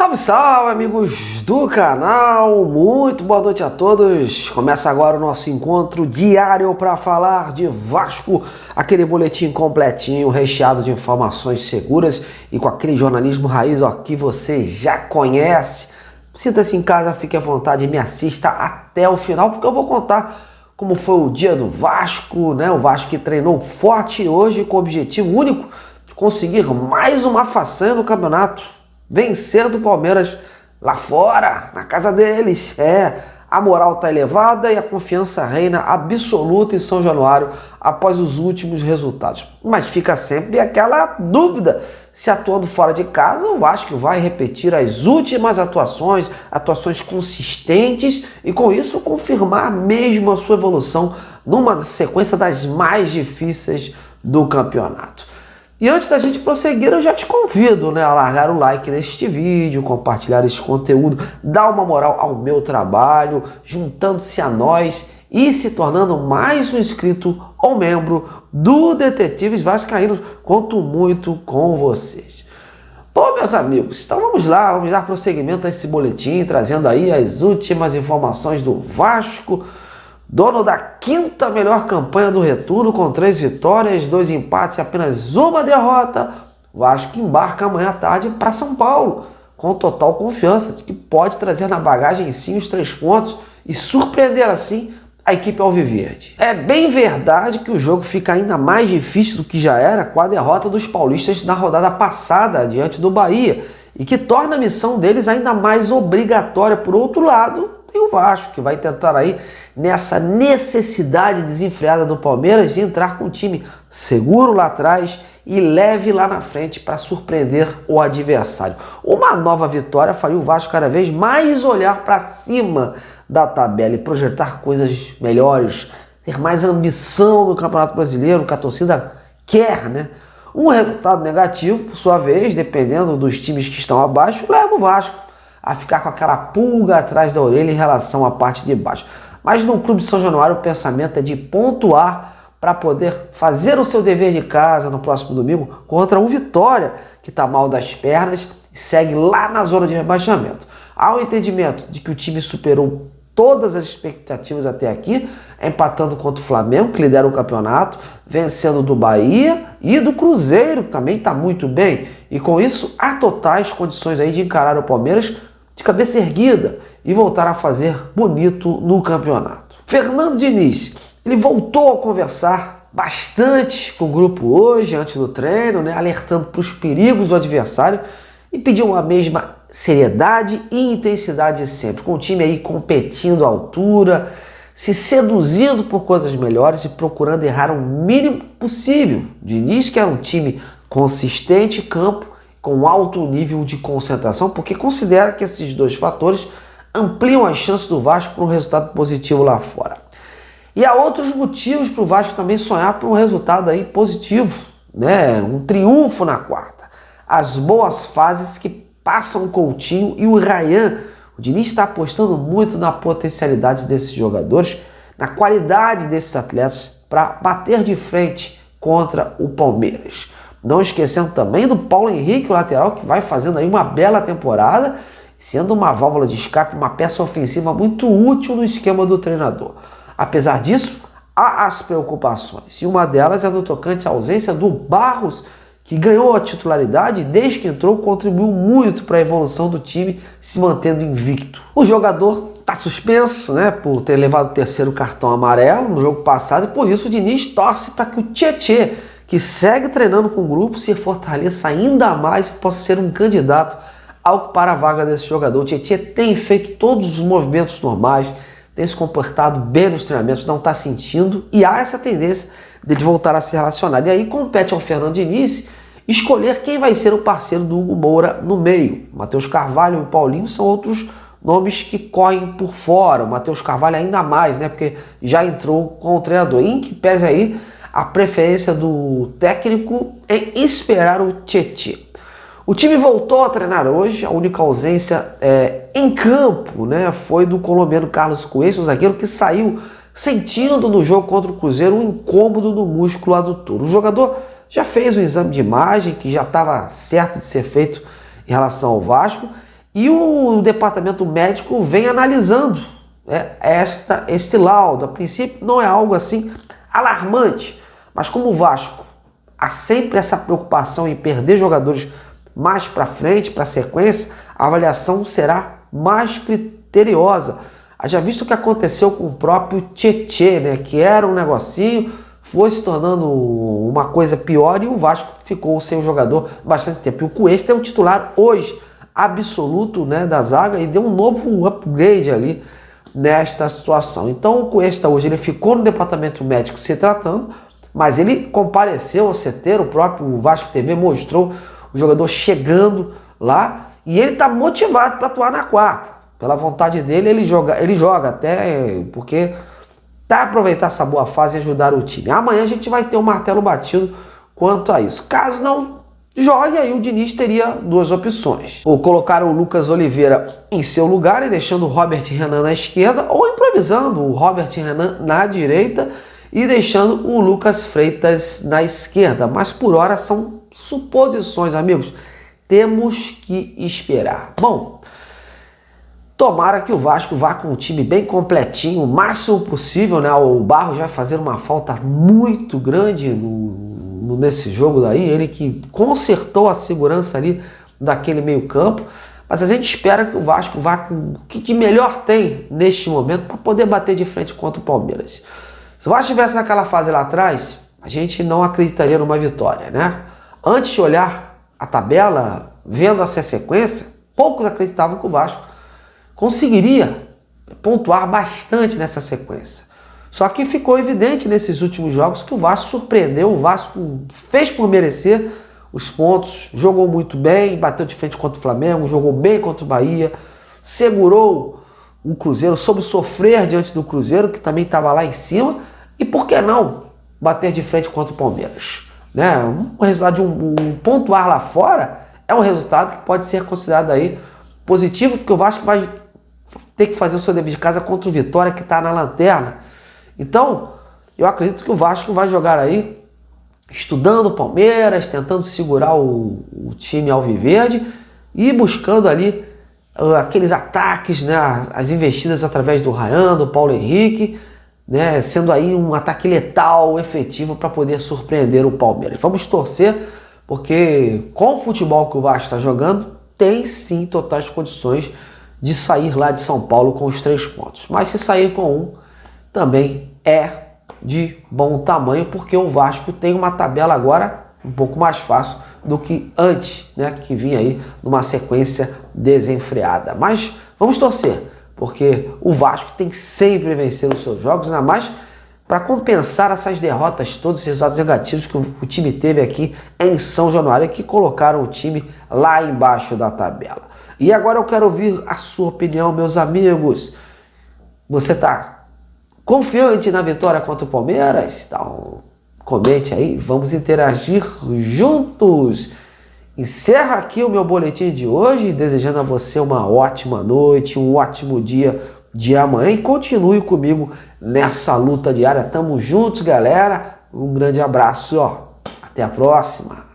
Salve, salve, amigos do canal, muito boa noite a todos. Começa agora o nosso encontro diário para falar de Vasco, aquele boletim completinho, recheado de informações seguras e com aquele jornalismo raiz ó, que você já conhece. Sinta-se em casa, fique à vontade e me assista até o final, porque eu vou contar como foi o dia do Vasco, né? O Vasco que treinou forte hoje com o objetivo único de conseguir mais uma façanha no campeonato. Vencendo o Palmeiras lá fora, na casa deles. A moral tá elevada e a confiança reina absoluta em São Januário após os últimos resultados. Mas fica sempre aquela dúvida, se atuando fora de casa, o Vasco vai repetir as últimas atuações consistentes e com isso confirmar mesmo a sua evolução numa sequência das mais difíceis do campeonato. E antes da gente prosseguir, eu já te convido, a largar o like neste vídeo, compartilhar esse conteúdo, dar uma moral ao meu trabalho, juntando-se a nós e se tornando mais um inscrito ou membro do Detetives Vascaínos. Conto muito com vocês. Bom, meus amigos, então vamos dar prosseguimento a esse boletim, trazendo aí as últimas informações do Vasco, dono da quinta melhor campanha do retorno, com 3 vitórias, 2 empates e apenas uma derrota. O Vasco embarca amanhã à tarde para São Paulo, com total confiança de que pode trazer na bagagem sim os 3 pontos e surpreender assim a equipe alviverde. É bem verdade que o jogo fica ainda mais difícil do que já era com a derrota dos paulistas na rodada passada diante do Bahia e que torna a missão deles ainda mais obrigatória. Por outro lado, tem o Vasco, que vai tentar aí nessa necessidade desenfreada do Palmeiras de entrar com um time seguro lá atrás e leve lá na frente para surpreender o adversário. Uma nova vitória faria o Vasco cada vez mais olhar para cima da tabela e projetar coisas melhores, ter mais ambição no Campeonato Brasileiro, que a torcida quer, né? Um resultado negativo, por sua vez, dependendo dos times que estão abaixo, leva o Vasco a ficar com aquela pulga atrás da orelha em relação à parte de baixo. Mas no Clube de São Januário o pensamento é de pontuar para poder fazer o seu dever de casa no próximo domingo contra o Vitória, que está mal das pernas e segue lá na zona de rebaixamento. Há um entendimento de que o time superou todas as expectativas até aqui, empatando contra o Flamengo, que lidera o campeonato, vencendo do Bahia e do Cruzeiro, que também está muito bem. E com isso há totais condições aí de encarar o Palmeiras de cabeça erguida e voltar a fazer bonito no campeonato. Fernando Diniz, ele voltou a conversar bastante com o grupo hoje, antes do treino, alertando para os perigos do adversário e pediu a mesma seriedade e intensidade de sempre, com o time aí competindo à altura, se seduzindo por coisas melhores e procurando errar o mínimo possível. Diniz que é um time consistente em campo, com alto nível de concentração, porque considera que esses 2 fatores ampliam as chances do Vasco para um resultado positivo lá fora. E há outros motivos para o Vasco também sonhar por um resultado aí positivo, um triunfo na quarta. As boas fases que passam o Coutinho e o Ryan. O Diniz está apostando muito na potencialidade desses jogadores, na qualidade desses atletas para bater de frente contra o Palmeiras. Não esquecendo também do Paulo Henrique, o lateral, que vai fazendo aí uma bela temporada, sendo uma válvula de escape, uma peça ofensiva muito útil no esquema do treinador. Apesar disso, há as preocupações, e uma delas é no tocante à ausência do Barros, que ganhou a titularidade e desde que entrou contribuiu muito para a evolução do time, se mantendo invicto. O jogador está suspenso, por ter levado o 3º cartão amarelo no jogo passado, e por isso o Diniz torce para que o Tietê, que segue treinando com o grupo, se fortaleça ainda mais e possa ser um candidato a ocupar a vaga desse jogador. O Tietê tem feito todos os movimentos normais, tem se comportado bem nos treinamentos, não está sentindo, e há essa tendência de voltar a se relacionar. E aí compete ao Fernando Diniz escolher quem vai ser o parceiro do Hugo Moura no meio. Matheus Carvalho e o Paulinho são outros nomes que correm por fora. O Matheus Carvalho ainda mais, porque já entrou com o treinador. Em que pese aí a preferência do técnico em esperar o Tietê. O time voltou a treinar hoje, a única ausência em campo foi do colombiano Carlos Coelho, o zagueiro que saiu sentindo no jogo contra o Cruzeiro um incômodo no músculo adutor. O jogador já fez o exame de imagem, que já estava certo de ser feito em relação ao Vasco, E o departamento médico vem analisando esse laudo. A princípio não é algo assim alarmante, mas como o Vasco há sempre essa preocupação em perder jogadores mais para frente, para a sequência, a avaliação será mais criteriosa. Haja visto o que aconteceu com o próprio Tietê, né, que era um negocinho, foi se tornando uma coisa pior e o Vasco ficou sem o jogador bastante tempo. E o Cuesta é o titular hoje absoluto, né, da zaga e deu um novo upgrade ali nesta situação. Então o Cuesta hoje ele ficou no departamento médico se tratando, mas ele compareceu ao CT, o próprio Vasco TV mostrou o jogador chegando lá e ele está motivado para atuar na quarta. Pela vontade dele, ele joga até porque tá aproveitar essa boa fase e ajudar o time. Amanhã a gente vai ter um martelo batido quanto a isso. Caso não jogue, aí o Diniz teria duas opções. Ou colocar o Lucas Oliveira em seu lugar e deixando o Robert Renan na esquerda, ou improvisando o Robert Renan na direita e deixando o Lucas Freitas na esquerda. Mas por hora são suposições, amigos. Temos que esperar. Bom, tomara que o Vasco vá com o time bem completinho, o máximo possível, né? O Barros vai fazer uma falta muito grande nesse jogo daí, ele que consertou a segurança ali daquele meio campo, mas a gente espera que o Vasco vá com o que de melhor tem neste momento para poder bater de frente contra o Palmeiras. Se o Vasco estivesse naquela fase lá atrás, a gente não acreditaria numa vitória, né? Antes de olhar a tabela, vendo essa sequência, poucos acreditavam que o Vasco conseguiria pontuar bastante nessa sequência. Só que ficou evidente nesses últimos jogos que o Vasco surpreendeu, o Vasco fez por merecer os pontos, jogou muito bem, bateu de frente contra o Flamengo, jogou bem contra o Bahia, segurou o Cruzeiro, soube sofrer diante do Cruzeiro, que também estava lá em cima, e por que não bater de frente contra o Palmeiras? Né? Um resultado de um pontuar lá fora é um resultado que pode ser considerado aí positivo, porque o Vasco vai ter que fazer o seu dever de casa contra o Vitória, que está na lanterna. Então, eu acredito que o Vasco vai jogar aí, estudando o Palmeiras, tentando segurar o time alviverde e buscando ali aqueles ataques, né, as investidas através do Ryan, do Paulo Henrique, né, sendo aí um ataque letal, efetivo para poder surpreender o Palmeiras. Vamos torcer, porque com o futebol que o Vasco está jogando, tem sim totais condições de sair lá de São Paulo com os 3 pontos. Mas se sair com um, também é de bom tamanho, porque o Vasco tem uma tabela agora um pouco mais fácil do que antes, né, que vinha aí numa sequência desenfreada. Mas vamos torcer, porque o Vasco tem que sempre vencer os seus jogos, ainda mais para compensar essas derrotas todos, esses resultados negativos que o time teve aqui em São Januário, que colocaram o time lá embaixo da tabela. E agora eu quero ouvir a sua opinião, meus amigos. Você está confiante na vitória contra o Palmeiras? Então, comente aí, vamos interagir juntos. Encerra aqui o meu boletim de hoje, desejando a você uma ótima noite, um ótimo dia de amanhã e continue comigo nessa luta diária. Tamo juntos, galera. Um grande abraço, ó. Até a próxima.